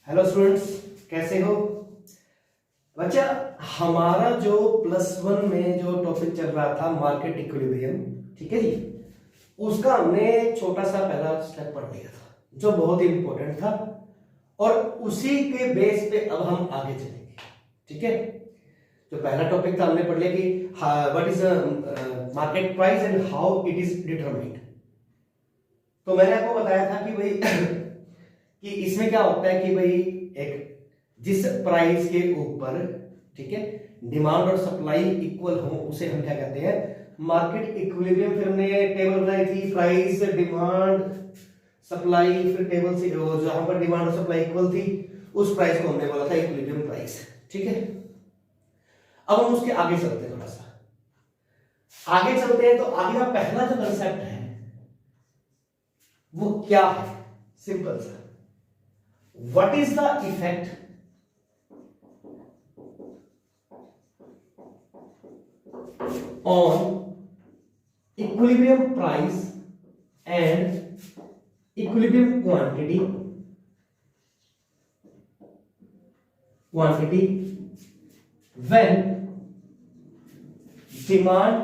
Hello students, कैसे हो बच्चा। हमारा जो +1 में जो टॉपिक चल रहा था मार्केट इक्विलिब्रियम, ठीक है जी, उसका हमने छोटा सा पहला स्टेप पढ़ लिया था जो बहुत ही इंपॉर्टेंट था और उसी के बेस पे अब हम आगे चलेंगे। ठीक है, जो पहला टॉपिक था हमने पढ़ लिया कि what is market price and how it is determined. तो मैंने आपको बताया था कि भाई कि इसमें क्या होता है कि भाई एक जिस प्राइस के ऊपर, ठीक है, डिमांड और सप्लाई इक्वल हो उसे हम क्या कहते हैं, मार्केट इक्विलिब्रियम। फिर हमने टेबल बनाई थी प्राइस डिमांड सप्लाई, फिर टेबल से जहां पर डिमांड और सप्लाई इक्वल थी उस प्राइस को हमने बोला था इक्विलिब्रियम प्राइस। ठीक है, अब हम उसके आगे चलते हैं, थोड़ा सा आगे चलते हैं। तो आगे का पहला जो कंसेप्ट है वो क्या है, सिंपल सा, what is the effect on equilibrium price and equilibrium quantity when demand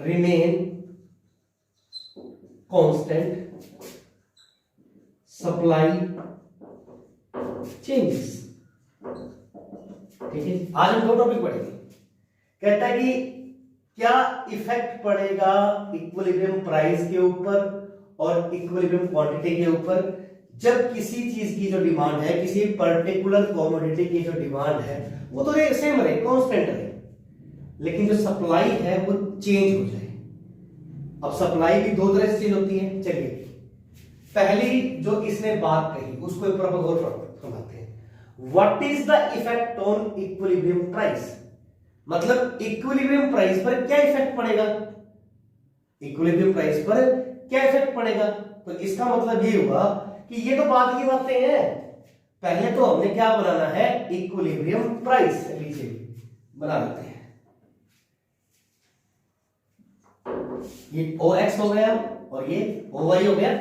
remain constant, supply changes. ठीक है, आज हम दो टॉपिक पढ़ेंगे। कहता है कि क्या इफेक्ट पड़ेगा इक्विलिब्रियम प्राइस के ऊपर और इक्विलिब्रियम क्वांटिटी के ऊपर जब किसी चीज की जो डिमांड है, किसी पर्टिकुलर कमोडिटी की जो डिमांड है वो तो सेम रहे, कांस्टेंट रहे, लेकिन जो सप्लाई है वो चेंज हो जाए। अब सप्लाई भी दो तरह से चेंज होती है। चलिए, पहली जो इसने बात कही उसको एक प्रॉपर गौर फरमाते हैं। What is the effect on equilibrium price, मतलब इक्विलिब्रियम प्राइस पर क्या इफेक्ट पड़ेगा, इक्विलिब्रियम प्राइस पर क्या इफेक्ट पड़ेगा। तो इसका मतलब ये हुआ कि ये तो बात की बातें हैं, पहले तो हमने क्या बनाना है, इक्विलिब्रियम प्राइस। लीजिए बना लेते हैं, ये OX हो गया और ये OY हो गया,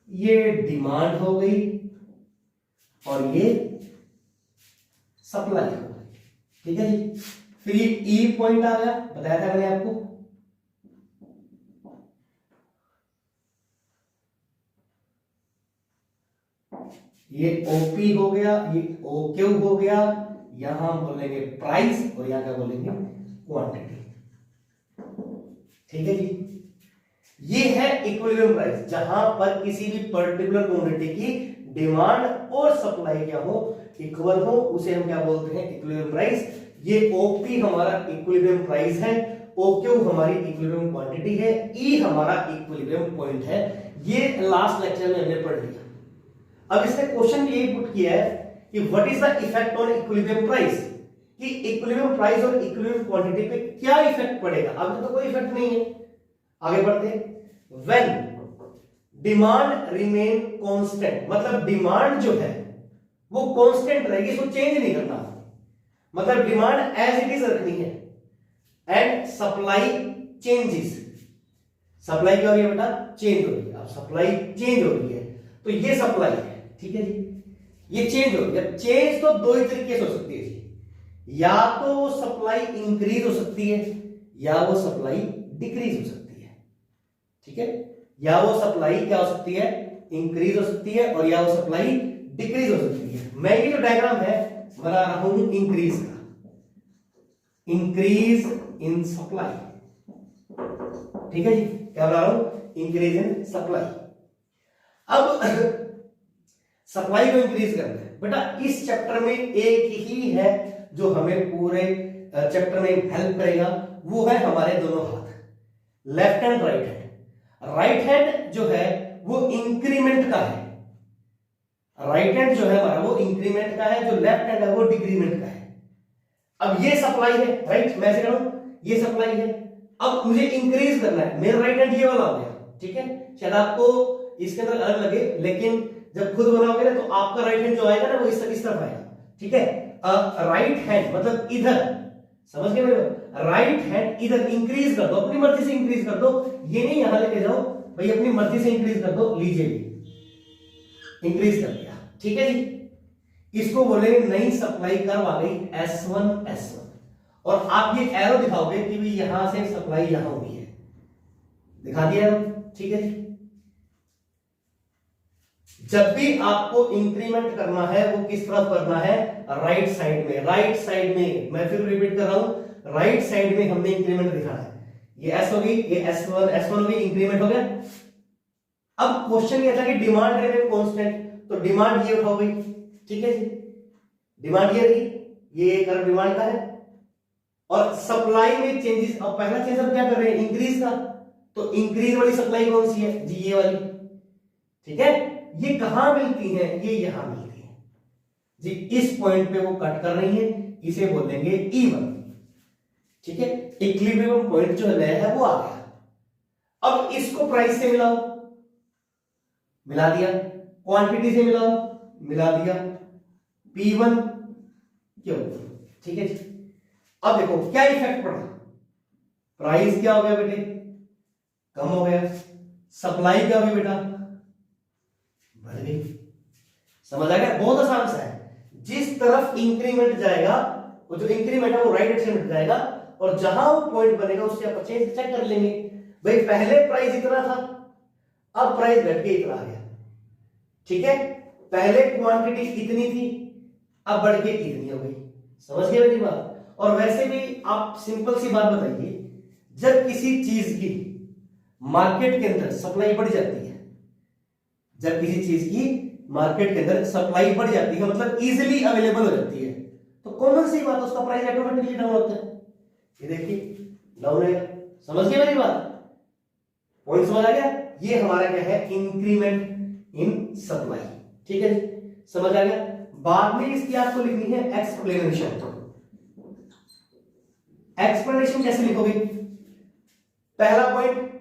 ये डिमांड हो गई और ये सप्लाई हो गई। ठीक है जी, फिर ये E पॉइंट आ गया, बताया था मैंने आपको। ये OP हो गया, ये OQ हो गया, यहां हम बोलेंगे प्राइस और यहां क्या बोलेंगे, क्वांटिटी। ठीक है जी, ये है इक्विलिब्रियम प्राइस, जहां पर किसी भी पर्टिकुलर कमोडिटी की डिमांड और सप्लाई क्या हो, इक्वल हो, उसे हम क्या बोलते हैं, इक्विलिब्रियम प्राइस। ये OP हमारा इक्विलिब्रियम प्राइस है, OQ हमारी इक्विलिब्रियम क्वांटिटी है, E हमारा इक्विलिब्रियम पॉइंट है। ये लास्ट लेक्चर में हमने पढ़ लिया। अब इसने क्वेश्चन यही पुट किया है कि what is the effect on equilibrium price, कि इक्विलिब्रियम प्राइस और इक्विलिब्रियम क्वांटिटी पे क्या इफेक्ट पड़ेगा। अब तो कोई इफेक्ट नहीं है, आगे बढ़ते हैं। When डिमांड रिमेन कांस्टेंट, मतलब डिमांड जो है वो कांस्टेंट रहेगी, इसको चेंज नहीं करना, मतलब डिमांड एज इट इज रखनी है। एंड सप्लाई चेंजेस, सप्लाई क्या हो रही है बेटा, चेंज हो रही है। अब सप्लाई चेंज हो रही है तो ये सप्लाई है, ठीक है जी, ये चेंज हो रही है। चेंज तो दो ही तरीके से हो सकती है जी, या तो सप्लाई इंक्रीज हो सकती है या वो सप्लाई डिक्रीज हो सकती है। ठीक है, या वो सप्लाई क्या हो सकती है, इंक्रीज हो सकती है, और या वो सप्लाई डिक्रीज हो सकती है। मैं ये जो डायग्राम है बना रहा हूं इंक्रीज का, इंक्रीज इन सप्लाई। ठीक है जी, क्या बना रहा हूं, इंक्रीज इन सप्लाई। अब सप्लाई को इंक्रीज करना है बेटा, इस चैप्टर में एक ही है जो हमें पूरे चैप्टर में हेल्प करेगा, वो है हमारे दोनों हाथ, left hand right hand. Right hand जो है वो इंक्रीमेंट का है, राइट हैंड जो है हमारा वो इंक्रीमेंट का है, जो लेफ्ट हैंड है वो डिक्रीमेंट का है। अब ये सप्लाई है, राइट, मैं ऐसे कह रहा हूं ये सप्लाई है, अब मुझे इंक्रीज करना है, मेरा राइट हैंड ये वाला हो गया। ठीक है, शायद आपको इसके अंदर अलग लगे, लेकिन जब खुद बनाओगे ना तो आपका राइट हैंड जो आएगा ना वो इस तरफ आएगा। ठीक है, राइट हैंड मतलब इधर, समझ गए मेरे, राइट हैंड इधर इंक्रीज कर दो, अपनी मर्जी से इंक्रीज कर दो, ये नहीं यहां लेके जाओ, भाई अपनी मर्जी से इंक्रीज कर दो, लीजिए भी इंक्रीज कर दिया, ठीक है जी। इसको बोलेंगे नई सप्लाई कर्व आ गई S1 और आप ये एरो दिखाओगे कि भी यहां से सप्लाई यहां हुई है, दिखा दिया, ठीक है जी। जब भी आपको इंक्रीमेंट करना है वो किस तरफ करना है, राइट साइड में, राइट साइड में, मैं फिर रिपीट कर रहा हूं, राइट साइड में हमने इंक्रीमेंट दिखाना है। ये S हो गई, ये S1 हो गई, इंक्रीमेंट हो गया। अब क्वेश्चन ये था कि डिमांड रिमेन कांस्टेंट, तो डिमांड ये हो गई, ठीक है जी, डिमांड ये रही, ये कर्व डिमांड का है, और सप्लाई में चेंजेस, अब पहला चेंज हम क्या कर रहे हैं, इंक्रीज का, तो इंक्रीज वाली सप्लाई कौन सी है जी, ये वाली, ठीक है। ये कहां मिलती है, ये यहां मिलती है जी, इस पॉइंट पे वो कट कर रही है, इसे बोलेंगे E1, ठीक है। इक्विलिब्रियम पॉइंट जो है वो आ गया। अब इसको प्राइस से मिलाओ, मिला दिया, क्वांटिटी से मिलाओ, मिला दिया, P1 क्यों, ठीक है जी। अब देखो क्या इफेक्ट पड़ा, प्राइस क्या हो गया बेटे, कम हो गया, सप्लाई क्या हो गया बेटा, बढ़ गई। समझ आ गया, बहुत आसान सा है। जिस तरफ इंक्रीमेंट जाएगा, वो जो इंक्रीमेंट है वो राइट से मिट जाएगा, और जहां वो पॉइंट बनेगा उससे आप चेंज चेक कर लेंगे। भाई पहले प्राइस इतना था, अब प्राइस घट के इतना आ गया, ठीक है। पहले क्वांटिटी इतनी थी, अब बढ़ के इतनी हो गई, समझ गए मेरी बात। और वैसे भी आप सिंपल सी बात बताइए, जब किसी चीज की मार्केट के अंदर सप्लाई बढ़ जाती है, जब किसी चीज की मार्केट के अंदर सप्लाई बढ़ जाती है, मतलब इजीली अवेलेबल हो जाती है, तो कॉमन सी बात, उसका प्राइस ऑटोमेटिकली डाउन होता है। ये देखिए डाउन है, समझ गए मेरी बात, पॉइंट समझ आ गया। ये हमारा क्या है, इंक्रीमेंट इन सप्लाई, ठीक है जी, समझ आ गया। बाद में इसकी आपको लिखनी है एक्सप्लेनेशन। एक्सप्लेनेशन कैसे लिखोगे, पहला पॉइंट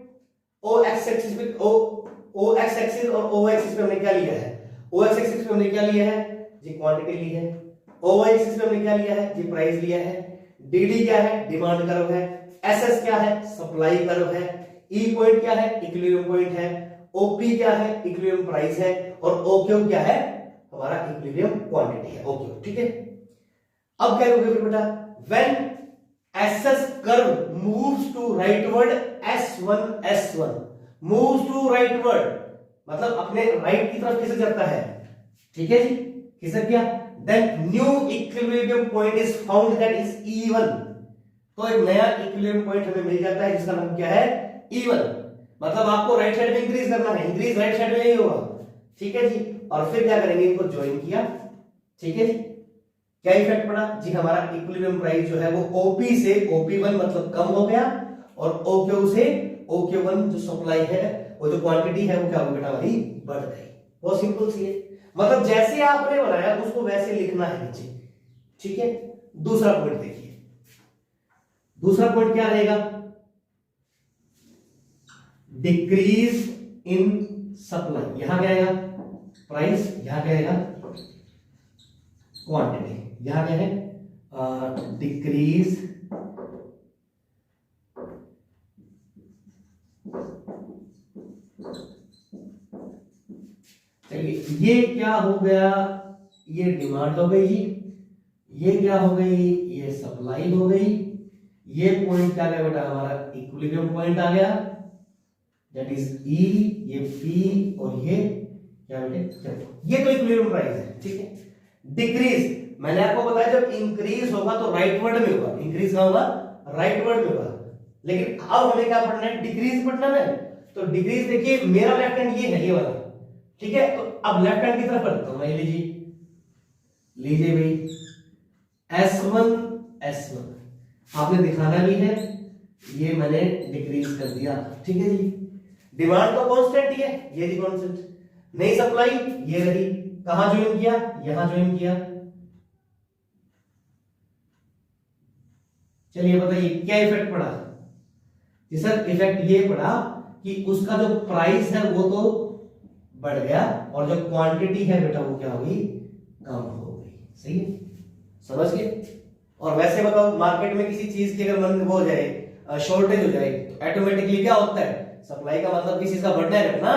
ओ एक्स एक्सिस पे, ओ एक्स एक्सिस और ओ एक्सिस पे हमने क्या लिया है, ओ एक्स एक्सिस पे हमने क्या लिया है जी, क्वांटिटी ली है, ओ वाई एक्सिस पे हमने क्या लिया है जी, प्राइस लिया है, डीडी क्या है, डिमांड कर्व है, एसएस क्या है, सप्लाई कर्व है, ई पॉइंट क्या है, इक्विलिब्रियम पॉइंट है, ओपी क्या है, इक्विलिब्रियम प्राइस है, और ओक्यू क्या है, हमारा इक्विलिब्रियम क्वांटिटी है, ओक्यू, ठीक है। अब क्या करोगे फिर बेटा, when SS curve moves to rightward, S1 moves to rightward, मतलब अपने राइट की तरफ खिसक जाता है, ठीक है जी, खिसक गया, then new equilibrium point is found, that is E1, तो एक नया इक्विलिब्रियम पॉइंट हमें मिल जाता है जिसका नाम क्या है, E1। मतलब आपको राइट साइड में इंक्रीज करना है, इंक्रीज राइट साइड में ही होगा, ठीक है जी। और फिर क्या करेंगे, इनको ज्वाइन किया, ठीक है जी। क्या इफेक्ट पड़ा जी, हमारा इक्विलिब्रियम प्राइस जो है वो ओपी से OP1 मतलब कम हो गया, और OQ से OQ1 जो सप्लाई है, वो जो क्वांटिटी है वो क्या हो बेटा, हमारी बढ़ गई। बहुत सिंपल सी है, मतलब जैसे आपने बनाया उसको वैसे लिखना है नीचे, ठीक है। दूसरा पॉइंट देखिए, दूसरा पॉइंट क्या रहेगा, डिक्रीज इन सप्लाई, यहां क्या आएगा प्राइस, यहां क्या आएगा क्वांटिटी, यहां क्या है डिक्रीज चलिए, ये क्या हो गया, ये डिमांड हो गई जी, ये क्या हो गई, ये सप्लाई हो गई, ये पॉइंट क्या गया बेटा, हमारा इक्विलिब्रियम पॉइंट आ गया, दैट इज E, ये P, और ये क्या बेटे, ये तो इक्विलिब्रियम प्राइस है, ठीक है। डिक्रीज, मैंने आपको बताया जब इंक्रीज होगा तो राइटवर्ड में होगा, इंक्रीज कहां होगा, राइटवर्ड में होगा, लेकिन अब हमें क्या पढ़ना है, डिक्रीज पढ़ना है। तो डिक्रीज देखिए, मेरा लेफ्ट हैंड ये है, ये वाला, ठीक है। तो अब लेफ्ट हैंड की तरफ पढ़ता हूं मैं, लीजिए, लीजिए भाई, S1 आपने दिखाना भी है, ये मैंने डिक्रीज कर दिया, ठीक है जी। डिमांड तो कांस्टेंट ही है, ये भी कांस्टेंट, नई सप्लाई ये रही, कहां ज्वाइन किया, यहां ज्वाइन किया। चलिए बताइए क्या इफेक्ट पड़ा जी सर, इफेक्ट ये पड़ा कि उसका जो प्राइस है वो तो बढ़ गया, और जो क्वांटिटी है बेटा वो क्या हो गई, कम हो गई, सही है, समझ गए। और वैसे बताओ, मार्केट में किसी चीज की अगर मन वो हो जाए, शॉर्टेज हो जाए, तो ऑटोमेटिकली क्या होता है, सप्लाई का मतलब किसी चीज का बढ़ना है ना,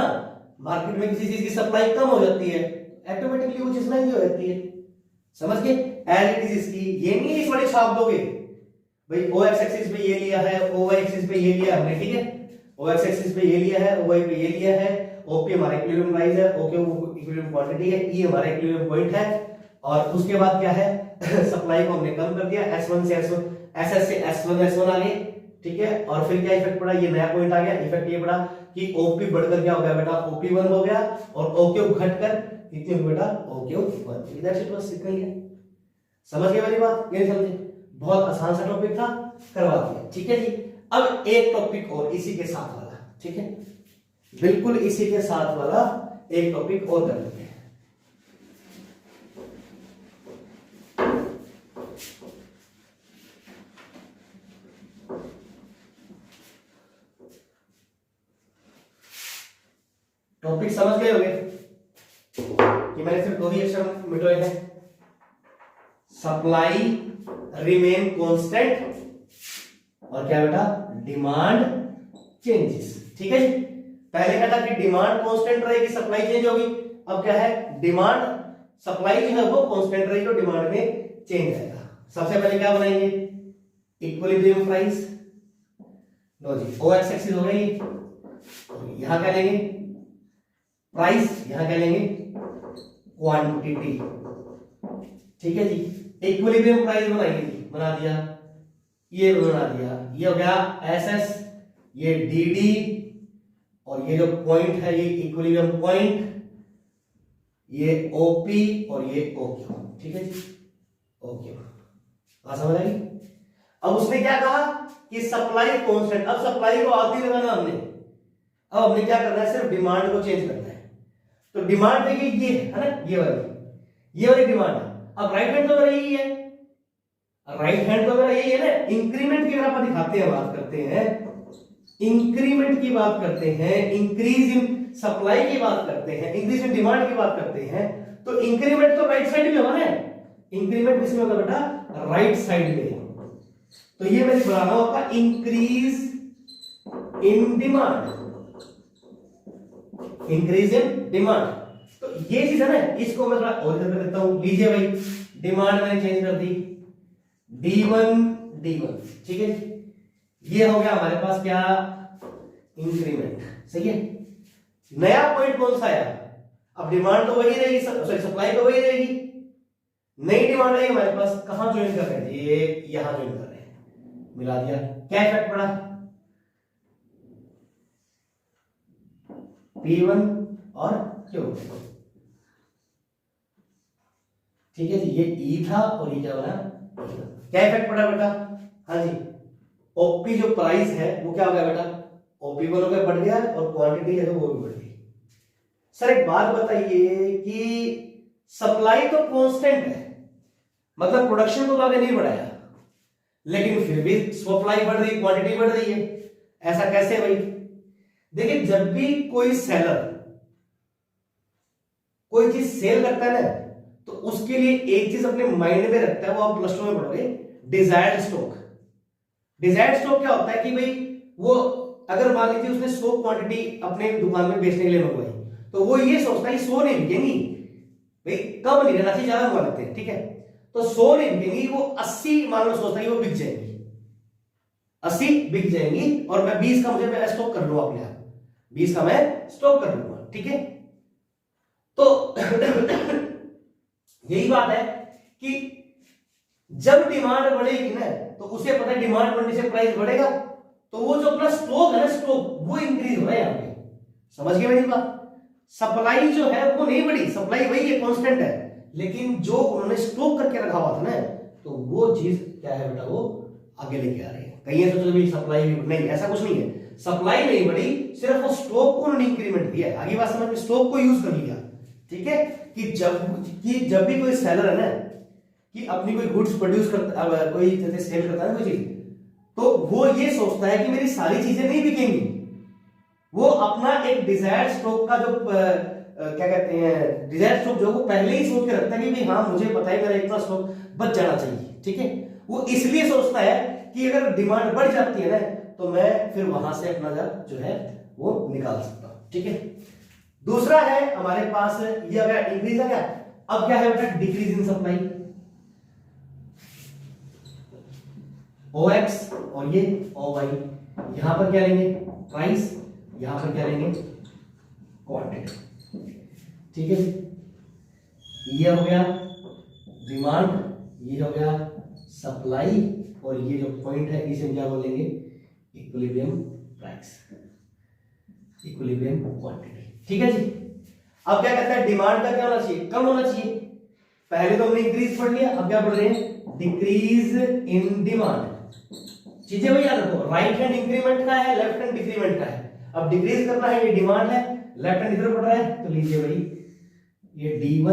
मार्केट में किसी चीज की सप्लाई कम हो जाती है, ऑटोमेटिकली वो चीज महंगी हो जाती है। समझ गए? एज इट इज इसकी ये नहीं इस बड़े छाप दोगे भाई, ओ एक्स एक्सिस पे ये लिया है, ओ वाई एक्सिस पे ये लिया हमने, ठीक है, ओ एक्स एक्सिस पे ये लिया है, ओ वाई पे ये लिया है, ओ पी हमारा इक्विलिब्रियम प्राइस है, ओ के इक्विलिब्रियम क्वांटिटी है, ई हमारा इक्विलिब्रियम पॉइंट है, और उसके बाद क्या है सप्लाई को हमने कम कर दिया, S1 से S1, SS से S1 आ गए, ठीक है, और फिर क्या इफेक्ट पड़ा, ये नया पॉइंट आ गया, इफेक्ट ये पड़ा कि OP बढ़कर क्या हो गया बेटा, OP1 हो गया, और OQ घटकर कितनी हो बेटा, OQ1। दैट्स इट, बस इतना ही है। समझ गए मेरी बात? ये समझे? बहुत आसान सा टॉपिक था, करवा दिया, ठीक है जी। अब एक टॉपिक और इसी के साथ वाला, ठीक है, बिल्कुल इसी के साथ वाला एक टॉपिक और कर लेते हैं। टॉपिक समझ गए होंगे कि मैंने सिर्फ दो ही अक्षर मिटाए हैं, सप्लाई रिमेन कांस्टेंट और क्या बेटा, डिमांड चेंजेस, ठीक है जी। पहले क्या था कि डिमांड कांस्टेंट रहेगी, सप्लाई चेंज होगी, अब क्या है, डिमांड सप्लाई जो है वो कांस्टेंट रहेगी और डिमांड में चेंज आएगा। सबसे पहले क्या बनाएंगे, इक्विलिब्रियम प्राइस, लो जी, ओ एक्स एक्सिस हो गई, यहां क्या लेंगे प्राइस, यहां क्या लेंगे क्वांटिटी, ठीक है जी। इक्विलिब्रियम प्राइस बनाएंगे जी, बना दिया, ये बना दिया, ये हो गया SS, ये DD, और ये जो पॉइंट है ये इक्विलिब्रियम पॉइंट, ये OP और ये OQ, ठीक है जी, OQ। समझ आई? अब उसने क्या कहा कि सप्लाई कांस्टेंट, अब सप्लाई को आती लगाना हमने, अब हमने क्या करना है, सिर्फ डिमांड को चेंज करना है। तो डिमांड देखिए ये है ना, ये वाली डिमांड है। अब राइट हैंड तो मेरा यही है, राइट हैंड तो मेरा यही है ना, इंक्रीमेंट की अगर दिखाते हैं, बात करते हैं इंक्रीमेंट की बात करते हैं, इंक्रीज इन सप्लाई की बात करते हैं, इंक्रीज इन डिमांड की बात करते हैं, तो इंक्रीमेंट तो राइट साइड में होगा ना, इंक्रीमेंट किसमें होगा बेटा, राइट साइड में। तो ये मैं बना रहा हूं आपका increase in demand, increase in demand. तो ये चीज है ना, इसको मैं थोड़ा और कर देता हूं। लीजिए भाई, डिमांड मैंने चेंज कर दी, D1, ठीक है, ये हो गया हमारे पास क्या, इंक्रीमेंट, सही है। नया पॉइंट कौन सा आया, अब डिमांड तो वही रहेगी, सॉरी सप्लाई तो वही रहेगी, नई डिमांड रहेगी हमारे पास, कहां ज्वाइन कर रहे हैं, ये यहां ज्वाइन कर रहे हैं, मिला दिया, क्या इफेक्ट पड़ा, P1 और Q, ठीक है जी, ये E था और ये क्या बना, क्या इफेक्ट पड़ा बेटा, हाँ जी, OP जो प्राइस है वो क्या हो गया बेटा, OP1 हो गया, बढ़ गया, और क्वांटिटी है तो वो भी बढ़ गई। सर एक बात बताइए कि सप्लाई तो कांस्टेंट है, मतलब प्रोडक्शन को आगे नहीं बढ़ाया, लेकिन फिर भी सप्लाई बढ़ रही, क्वांटिटी बढ़ रही है, ऐसा कैसे भाई? देखिए, जब भी कोई सेलर कोई चीज सेल करता है ना, तो उसके लिए एक चीज अपने माइंड में रखता है, वो आप प्लस 2 में पढ़ोगे, डिजायर्ड स्टॉक। डिजायर्ड स्टॉक क्या होता है कि भाई वो अगर मान लीजिए उसने 100 क्वांटिटी अपने दुकान में बेचने के लिए मंगवाई, तो वो ये सोचता है 100 नहीं बिकेंगी भाई, कम नहीं रहना चाहिए, ज्यादा मंगवा लेते हैं, ठीक है, तो 100 नहीं बिकेंगी, वो 80 मान लो सोचता है वो बिक जाएंगी, 80 बिक जाएंगी, और मैं 20 का मुझे मैं स्टॉक कर लूंगा अपने आप, 20 का मैं स्टॉक कर लूंगा, ठीक है। तो यही बात है कि जब डिमांड बढ़ेगी ना, तो उसे पता है डिमांड बढ़ने से प्राइस बढ़ेगा, तो वो जो अपना स्टॉक है ना, स्टॉक वो इंक्रीज हो रहा है यहाँ पे। समझ गए मेरी बात? सप्लाई जो है वो नहीं बढ़ी, सप्लाई वही है, कांस्टेंट है, लेकिन जो उन्होंने स्टॉक करके रखा हुआ था ना, तो वो चीज क्या है बेटा, वो आगे लेके आ रही है। कहीं सोचो भी सप्लाई नहीं, ऐसा कुछ नहीं है, सप्लाई नहीं बढ़ी, सिर्फ वो स्टॉक को उन्होंने इंक्रीमेंट दिया है। आगे बात समझ में, स्टॉक को यूज कर लिया, ठीक है, कि जब भी कोई सेलर है ना कि अपनी कोई गुड्स प्रोड्यूस करता, कोई जैसे सेल करता है कोई चीज, तो वो ये सोचता है कि मेरी सारी चीजें नहीं बिकेंगी, वो अपना एक डिजायर्ड स्टॉक का जो क्या कहते हैं, डिजायर्ड स्टॉक जो वो पहले ही सोच के रखता है कि भाई हाँ मुझे पता है मेरा इतना स्टॉक बच जाना चाहिए, ठीक है। वो इसलिए सोचता है कि अगर डिमांड बढ़ जाती है ना, तो मैं फिर वहां से अपना जो है वो निकाल सकता हूं। ठीक है, दूसरा है हमारे पास ये अगर इंक्रीज है क्या, अब क्या है बेटा डिक्रीज इन सप्लाई, OX और ये OY, यहां पर क्या लेंगे प्राइस, यहां पर क्या लेंगे क्वांटिटी। ठीक है, ये हो गया डिमांड, ये हो गया सप्लाई, और ये जो पॉइंट है इसे क्या बोलेंगे इक्विलिब्रियम प्राइस, इक्विलिब्रियम क्वांटिटी। ठीक है जी, अब क्या कहता है डिमांड का क्या होना चाहिए, कम होना चाहिए। पहले तो हमने इंक्रीज पढ़ लिया, अब क्या पढ़ रहे हैं डिक्रीज इन डिमांड। चीजें वही याद रखो, राइट हैंड इंक्रीमेंट का है, लेफ्ट हैंड डिक्रीमेंट का है। अब डिक्रीज करना है, ये डिमांड है, लेफ्ट हैंड इधर पड़ रहा है, तो लीजिए भाई ये D1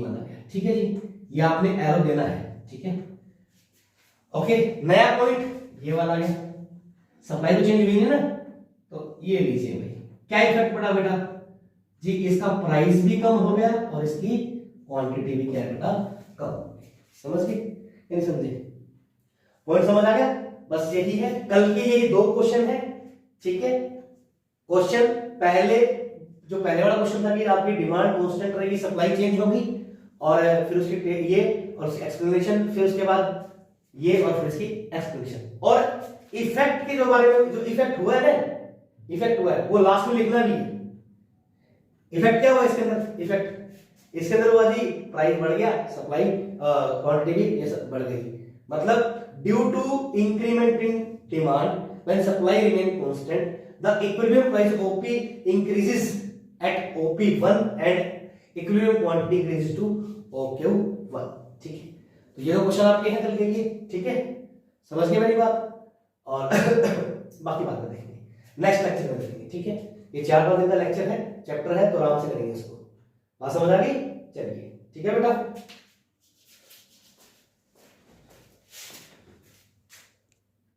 आ गया। ठीक है जी, ये आपने एरो देना है। ठीक है, ओके, नया पॉइंट ये वाला गया, सप्लाई तो चेंज हुई है ना, तो ये लीजिए भाई क्या इफेक्ट पड़ा बेटा जी, इसका प्राइस भी कम हो गया और इसकी क्वांटिटी भी क्या बेटा कम हो गई। समझ गए, नहीं समझे, पॉइंट समझ आ गया। बस यही है, कल के ये दो क्वेश्चन है। ठीक है, क्वेश्चन पहले जो पहले वाला क्वेश्चन था कि आपकी डिमांड कांस्टेंट रहेगी, सप्लाई चेंज होगी, और फिर उसकी ये और उसकी एक्सप्लेनेशन, फिर उसके बाद ये और फिर इसकी एक्सप्लेनेशन, और इफेक्ट के जो बारे में जो इफेक्ट हुआ है ना, इफेक्ट हुआ है वो लास्ट में लिखना भी है। इफेक्ट क्या हुआ इसके अंदर, इफेक्ट इसके अंदर हुआ जी प्राइस बढ़ गया, सप्लाई क्वांटिटी भी ये सब बढ़ गई, मतलब due to increment in demand when supply remain constant the equilibrium price OP increases at OP1 and equilibrium quantity increases to OQ1। ठीक है, तो ये दो क्वेश्चन आपके हैं कल के लिए। ठीक है, समझ गए मेरी बात, और बाकी बात में देखेंगे नेक्स्ट लेक्चर में देखेंगे। ठीक है, ये 4-5 दिन का लेक्चर है, चैप्टर है, तो आराम से करेंगे इसको। बात समझ आ गई, चलिए ठीक है बेटा।